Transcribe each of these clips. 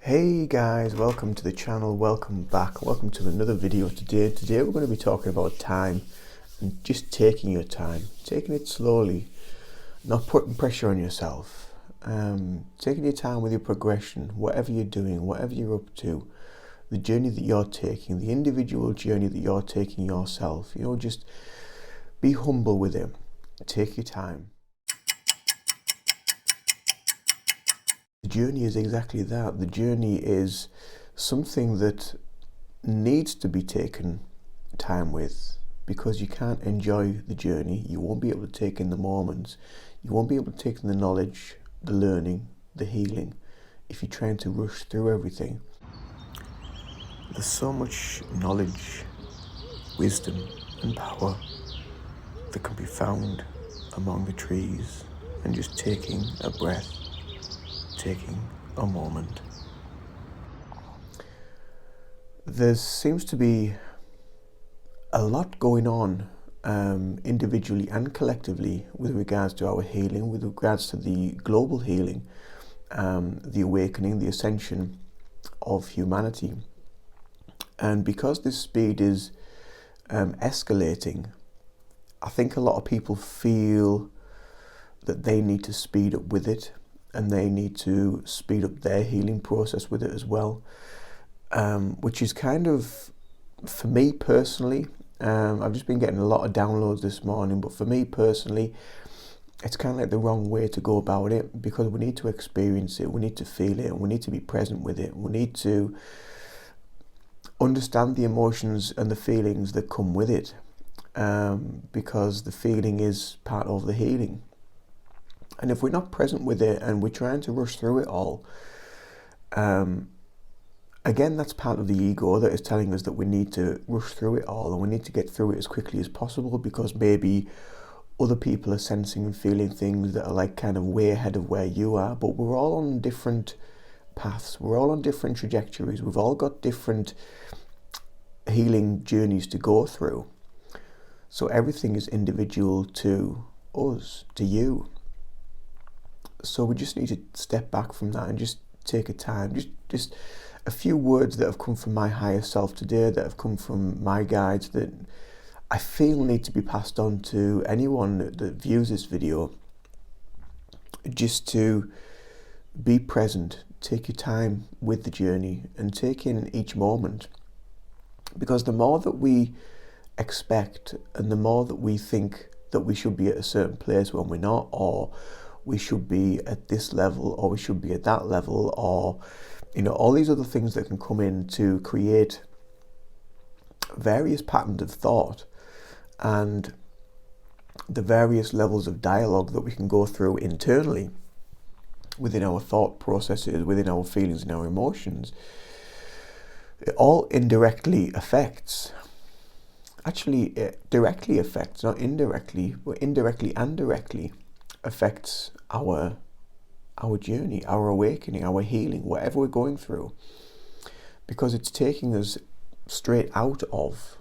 Hey guys, welcome to the channel, welcome back, welcome to another video today. Today we're going to be talking about time and just taking your time, taking it slowly, not putting pressure on yourself, taking your time with your progression, whatever you're doing, whatever you're up to, the journey that you're taking, the individual journey that you're taking yourself, just be humble with it, take your time. The journey is exactly that. The journey is something that needs to be taken time with, because you can't enjoy the journey. You won't be able to take in the moments. You won't be able to take in the knowledge, the learning, the healing, if you're trying to rush through everything. There's so much knowledge, wisdom, and power that can be found among the trees and just taking a breath, taking a moment. There seems to be a lot going on individually and collectively with regards to our healing, with regards to the global healing, the awakening, the ascension of humanity. And because this speed is escalating, I think a lot of people feel that they need to speed up with it, and they need to speed up their healing process with it as well, which is kind of, for me personally, I've just been getting a lot of downloads this morning, but for me personally, it's kind of like the wrong way to go about it, because we need to experience it, we need to feel it, and we need to be present with it. We need to understand the emotions and the feelings that come with it, because the feeling is part of the healing. And if we're not present with it and we're trying to rush through it all, again, that's part of the ego that is telling us that we need to rush through it all and we need to get through it as quickly as possible, because maybe other people are sensing and feeling things that are like kind of way ahead of where you are. But we're all on different paths, we're all on different trajectories, we've all got different healing journeys to go through. So everything is individual to us, to you. So we just need to step back from that and just take a time, just a few words that have come from my higher self today, that have come from my guides, that I feel need to be passed on to anyone that views this video. Just to be present, take your time with the journey and take in each moment. Because the more that we expect and the more that we think that we should be at a certain place when we're not, or we should be at this level, or we should be at that level, or all these other things that can come in to create various patterns of thought and the various levels of dialogue that we can go through internally within our thought processes, within our feelings and our emotions. It all indirectly affects, actually it directly affects, not indirectly, but indirectly and directly affects our journey, our awakening, our healing, whatever we're going through, because it's taking us straight out of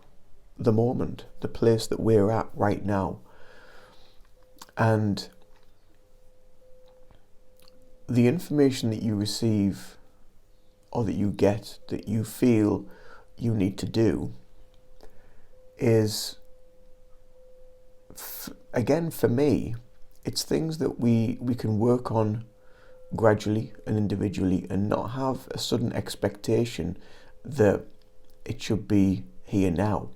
the moment, the place that we're at right now. And the information that you receive or that you get, that you feel you need to do, is, again, for me, it's things that we can work on gradually and individually, and not have a sudden expectation that it should be here now.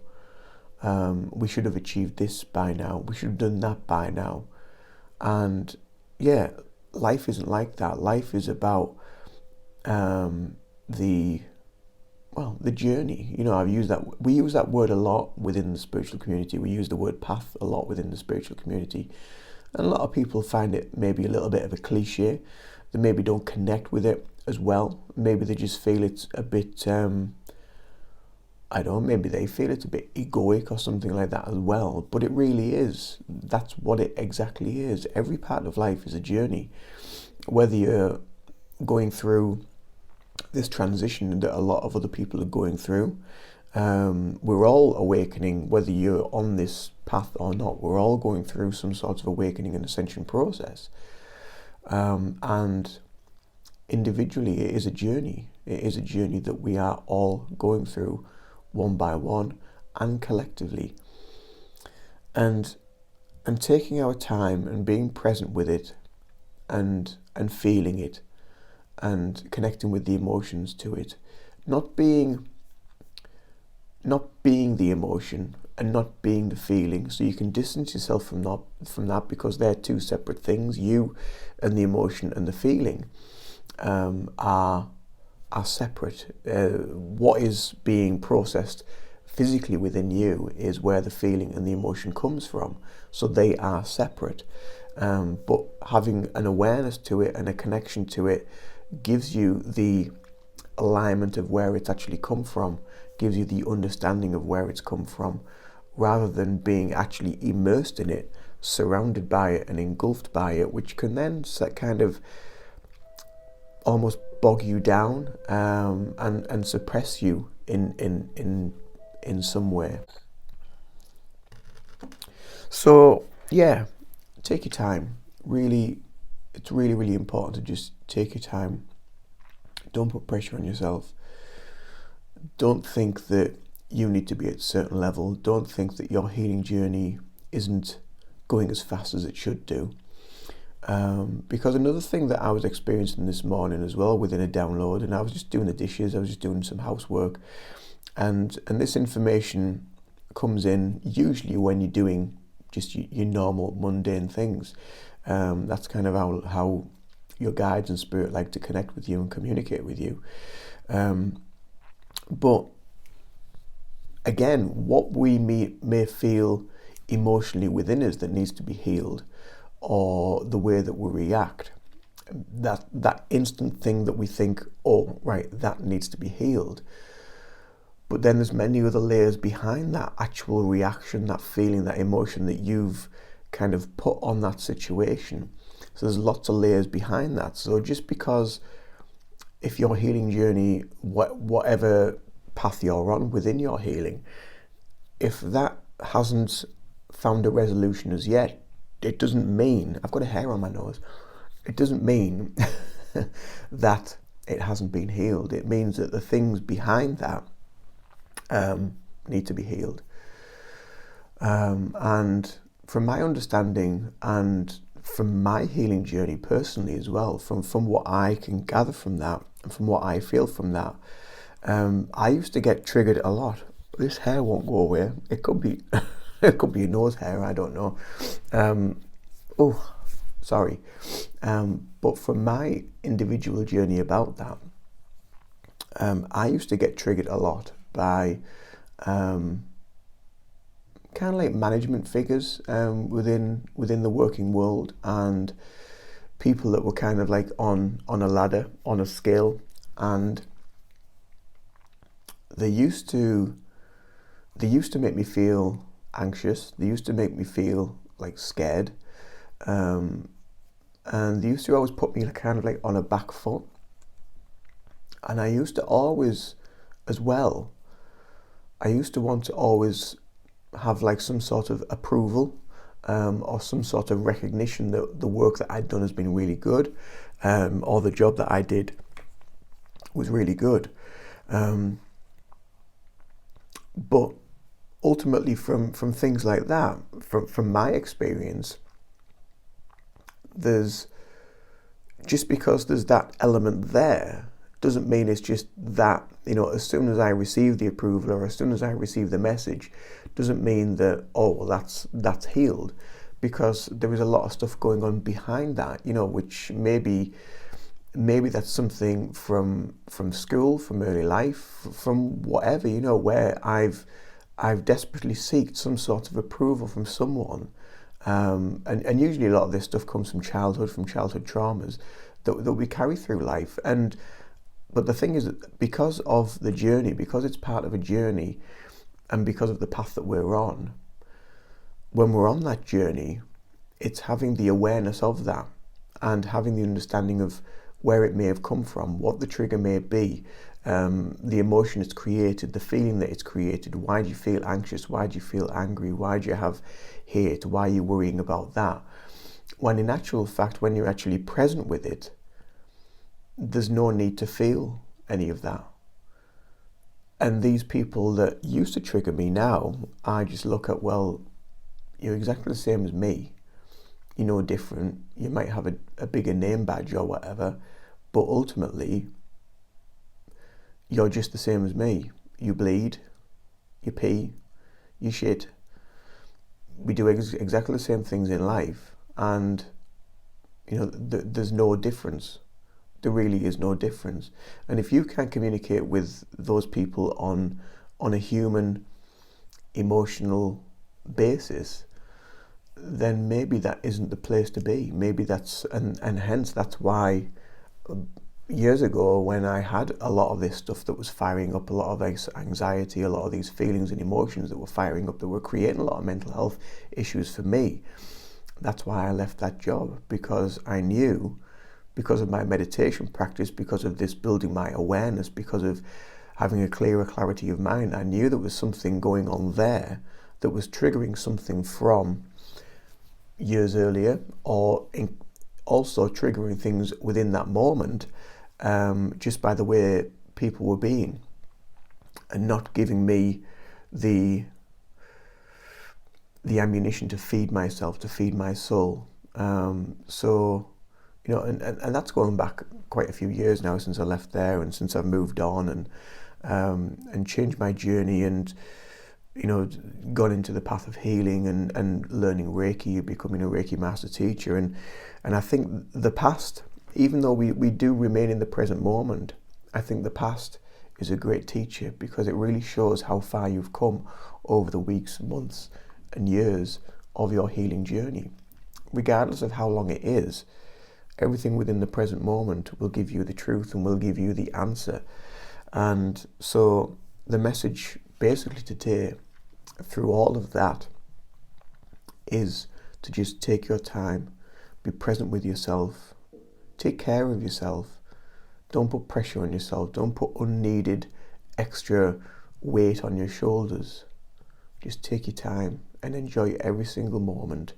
We should have achieved this by now. We should have done that by now. And yeah, life isn't like that. Life is about the journey. I've used that. We use that word a lot within the spiritual community. We use the word path a lot within the spiritual community. And a lot of people find it maybe a little bit of a cliche. They maybe don't connect with it as well. Maybe they just feel it's a bit, maybe they feel it's a bit egoic or something like that as well. But it really is. That's what it exactly is. Every part of life is a journey. Whether you're going through this transition that a lot of other people are going through, we're all awakening, whether you're on this path or not. We're all going through some sort of awakening and ascension process. And individually, it is a journey. It is a journey that we are all going through, one by one and collectively. And taking our time and being present with it, and feeling it, and connecting with the emotions to it, not being the emotion and not being the feeling. So you can distance yourself from that because they're two separate things. You and the emotion and the feeling are separate. What is being processed physically within you is where the feeling and the emotion comes from. So they are separate. But having an awareness to it and a connection to it gives you the alignment of where it's actually come from, gives you the understanding of where it's come from, rather than being actually immersed in it, surrounded by it and engulfed by it, which can then kind of almost bog you down and suppress you in some way. So yeah, take your time. Really, it's really, really important to just take your time. Don't put pressure on yourself. Don't think that you need to be at a certain level. Don't think that your healing journey isn't going as fast as it should do. Because another thing that I was experiencing this morning as well within a download, and I was just doing the dishes, I was just doing some housework, and this information comes in usually when you're doing just your normal mundane things. That's kind of how your guides and spirit like to connect with you and communicate with you. But again, what we may feel emotionally within us that needs to be healed, or the way that we react, that instant thing that we think, oh right, that needs to be healed. But then there's many other layers behind that actual reaction, that feeling, that emotion that you've kind of put on that situation. So there's lots of layers behind that. So just because if your healing journey, whatever path you're on within your healing, if that hasn't found a resolution as yet, it doesn't mean, I've got a hair on my nose, it doesn't mean that it hasn't been healed. It means that the things behind that need to be healed. And from my understanding and from my healing journey personally as well, from what I can gather from that and from what I feel from that, I used to get triggered a lot. This hair won't go away. It could be it could be a nose hair, I don't know. Oh, sorry. But from my individual journey about that, I used to get triggered a lot by kind of like management figures within the working world, and people that were kind of like on a ladder, on a scale, and they used to make me feel anxious. They used to make me feel like scared, and they used to always put me kind of like on a back foot. And I used to always, as well, I used to want to always have like some sort of approval, or some sort of recognition that the work that I'd done has been really good, or the job that I did was really good. But ultimately, from things like that, from my experience, there's just because there's that element there doesn't mean it's just that, as soon as I receive the approval or as soon as I receive the message, doesn't mean that, oh, well, that's healed, because there is a lot of stuff going on behind that, which maybe that's something from school, from early life, from whatever, where I've desperately sought some sort of approval from someone. And usually a lot of this stuff comes from childhood traumas that we carry through life. But the thing is that because of the journey, because it's part of a journey, and because of the path that we're on, when we're on that journey, it's having the awareness of that and having the understanding of where it may have come from, what the trigger may be, the emotion it's created, the feeling that it's created. Why do you feel anxious? Why do you feel angry? Why do you have hate? Why are you worrying about that? When in actual fact, when you're actually present with it, there's no need to feel any of that. And these people that used to trigger me now, I just look at, well, you're exactly the same as me. You're no different. You might have a bigger name badge or whatever, but ultimately, you're just the same as me. You bleed, you pee, you shit. We do exactly the same things in life, and there's no difference. There really is no difference. And if you can communicate with those people on a human, emotional basis, then maybe that isn't the place to be. Maybe that's, and hence that's why years ago, when I had a lot of this stuff that was firing up, a lot of anxiety, a lot of these feelings and emotions that were firing up, that were creating a lot of mental health issues for me, that's why I left that job, because I knew, because of my meditation practice, because of this building my awareness, because of having a clearer clarity of mind, I knew there was something going on there that was triggering something from years earlier, or also triggering things within that moment, just by the way people were being, and not giving me the ammunition to feed myself, to feed my soul. So, and that's going back quite a few years now, since I left there, and since I've moved on and changed my journey, and gone into the path of healing and learning Reiki, becoming a Reiki master teacher. And I think the past, even though we do remain in the present moment, I think the past is a great teacher, because it really shows how far you've come over the weeks, months and years of your healing journey. Regardless of how long it is, everything within the present moment will give you the truth and will give you the answer. And so the message basically today, through all of that, is to just take your time, be present with yourself, take care of yourself. Don't put pressure on yourself. Don't put unneeded extra weight on your shoulders. Just take your time and enjoy every single moment.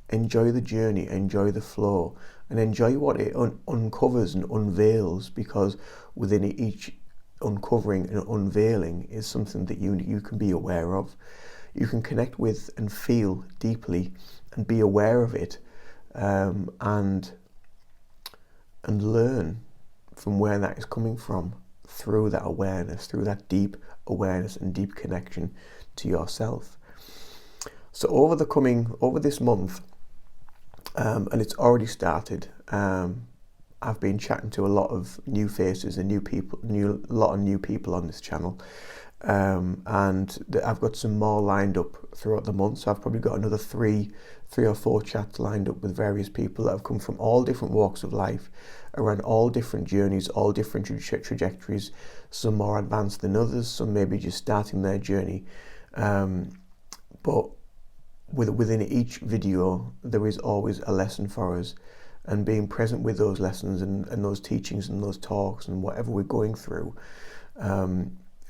Enjoy the journey, enjoy the flow, and enjoy what it uncovers and unveils, because within each uncovering and unveiling is something that you can be aware of. You can connect with and feel deeply and be aware of it, and learn from where that is coming from, through that awareness, through that deep awareness and deep connection to yourself. So over this month, and it's already started, I've been chatting to a lot of new faces and a lot of new people on this channel, and I've got some more lined up throughout the month. So I've probably got another three or four chats lined up with various people that have come from all different walks of life, around all different journeys, all different trajectories, some more advanced than others, some maybe just starting their journey, but within each video there is always a lesson for us, and being present with those lessons and those teachings and those talks and whatever we're going through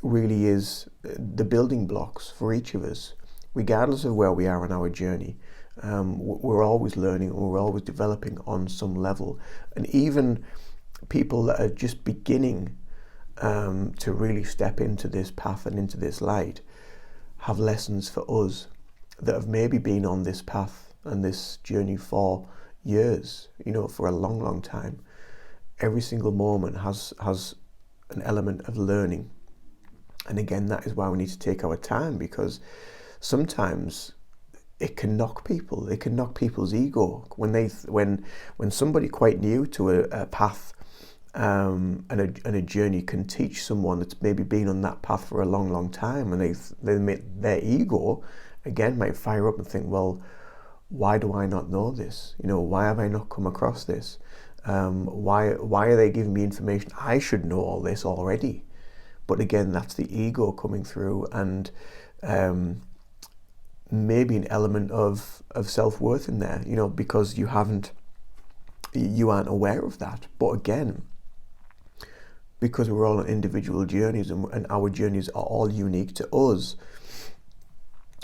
really is the building blocks for each of us, regardless of where we are on our journey. We're always learning, and we're always developing on some level. And even people that are just beginning to really step into this path and into this light have lessons for us that have maybe been on this path and this journey for years, for a long, long time. Every single moment has an element of learning. And again, that is why we need to take our time, because sometimes it can knock people. It can knock people's ego when somebody quite new to a path and a journey can teach someone that's maybe been on that path for a long, long time, and their ego again might fire up and think, well, why do I not know this? Why have I not come across this? Why are they giving me information? I should know all this already. But again, that's the ego coming through, and maybe an element of self-worth in there, because you aren't aware of that. But again, because we're all on individual journeys, and our journeys are all unique to us,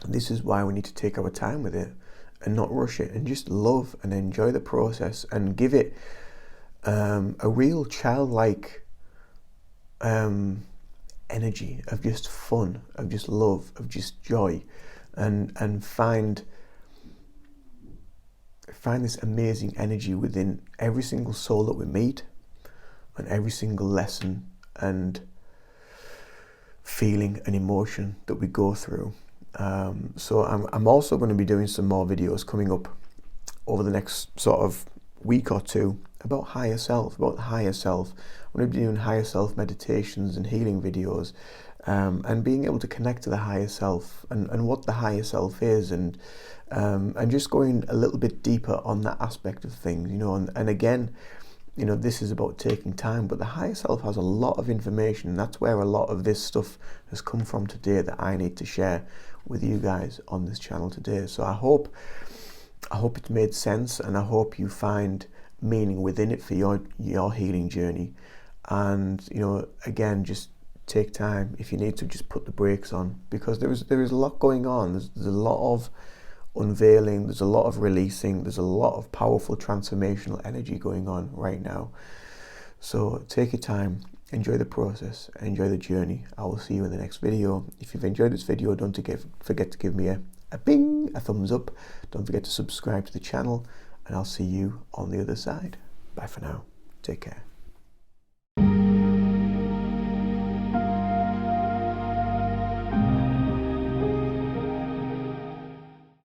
this is why we need to take our time with it and not rush it, and just love and enjoy the process, and give it a real childlike energy, of just fun, of just love, of just joy, and find this amazing energy within every single soul that we meet, and every single lesson and feeling and emotion that we go through. So I'm also going to be doing some more videos coming up over the next sort of week or two about higher self, about the higher self. I'm going to be doing higher self meditations and healing videos, and being able to connect to the higher self and what the higher self is, and just going a little bit deeper on that aspect of things, you know. And again, you know, this is about taking time, but the higher self has a lot of information, and that's where a lot of this stuff has come from today that I need to share with you guys on this channel today. So I hope it's made sense, and I hope you find meaning within it for your healing journey. And, you know, again, just take time. If you need to, just put the brakes on, because there is a lot going on. There's a lot of unveiling, there's a lot of releasing, there's a lot of powerful transformational energy going on right now. So take your time, enjoy the process, enjoy the journey. I will see you in the next video. If you've enjoyed this video, don't forget to give me a thumbs up. Don't forget to subscribe to the channel, and I'll see you on the other side. Bye for now. Take care.